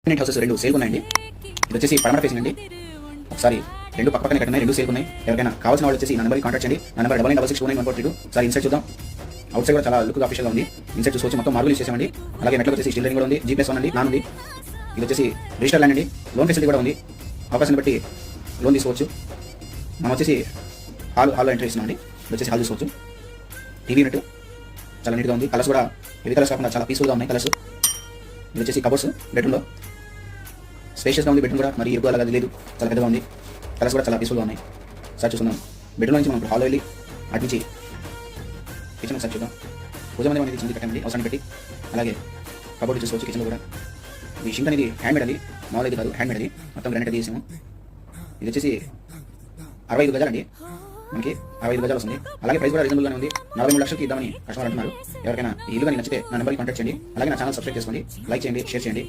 Independent houses 2 sale ఉన్నాయండి. ఇది వచ్చేసి పడమర ఫేసింగ్ అండి. ఒకసారి 2 పక్కనే కట్టినాయి, 2 సేల్ ఉన్నాయి. ఎవరికైనా కావాల్సిన వాళ్ళు వచ్చేసి నా నెంబర్కి కాంటాక్ట్ చేయండి. నా నెంబర్ 9966291432. ఒకసారి ఇన్సైడ్ చూద్దాం. అవుట్ సైడ్ కూడా చాలా లుక్ ఆఫీషియల్గా ఉంది. ఇన్సైడ్ చూసుకోవచ్చు, మొత్తం మార్బుల్ యూస్ చేసామండి. అలాగే మెట్లకు వచ్చేసి స్టీల్ కూడా ఉంది. G+1 అండి, నాన్ ఉంది. ఇది వచ్చేసి రిజిస్టర్ ల్యాండ్ అండి. లోన్ ఫెసిలిటీ కూడా ఉంది. అవకాశాన్ని బట్టి లోన్ తీసుకోవచ్చు. మనం వచ్చేసి హాల్లో ఎంట్రీ ఇస్తున్నామండి. ఇది వచ్చేసి హాల్ చూసుకోవచ్చు. టీవీ యూనిట్ చాలా నీట్గా ఉంది. కలర్స్ కూడా హెవీ కలర్స్ కాకుండా చాలా పీస్ఫుల్గా ఉన్నాయి కలర్స్. ఇది వచ్చేసి కబోర్డ్స్ బెడ్రూమ్లో స్పేషియస్గా ఉంది. బెడ్రూమ్ కూడా మరి ఇరుగు అలాగా లేదు, చాలా పెద్దగా ఉంది. కలర్స్ కూడా చాలా పీస్ఫుల్గా ఉన్నాయి. సార్ చూస్తున్నాం. బెడ్రూమ్ నుంచి మనం హాల్లో వెళ్ళి అటు నుంచి కిచెన్ ఒకసారి చూద్దాం. పూజ మందిరం అనేది చిన్నది కట్టండి అవసరాన్ని పెట్టి. అలాగే కబోర్డ్ చూసుకోవచ్చు. కిచెన్లో కూడా ఈ షింక్ అనేది హ్యాండ్ మేడ్ అది, మామూలు అయితే కాదు, హ్యాండ్ మేడ్ అది. మొత్తం గ్రానైట్ అది చేసాము. ఇది వచ్చేసి 65 గజాలండి. మనకి 65 గజాలు వస్తుంది. అలాగే ప్రైస్ కూడా రీజనబుల్గానే ఉంది. 43 లక్షలకి ఇద్దామని కస్టమర్ అంటున్నారు. ఎవరికైనా ఈ ఇల్లు కానీ నచ్చితే నా నెంబర్కి కాంటాక్ట్ చేయండి. అలాగే నా ఛానల్ సబ్స్క్రైబ్ చేసుకోండి, లైక్ చేయండి, షేర్ చేయండి.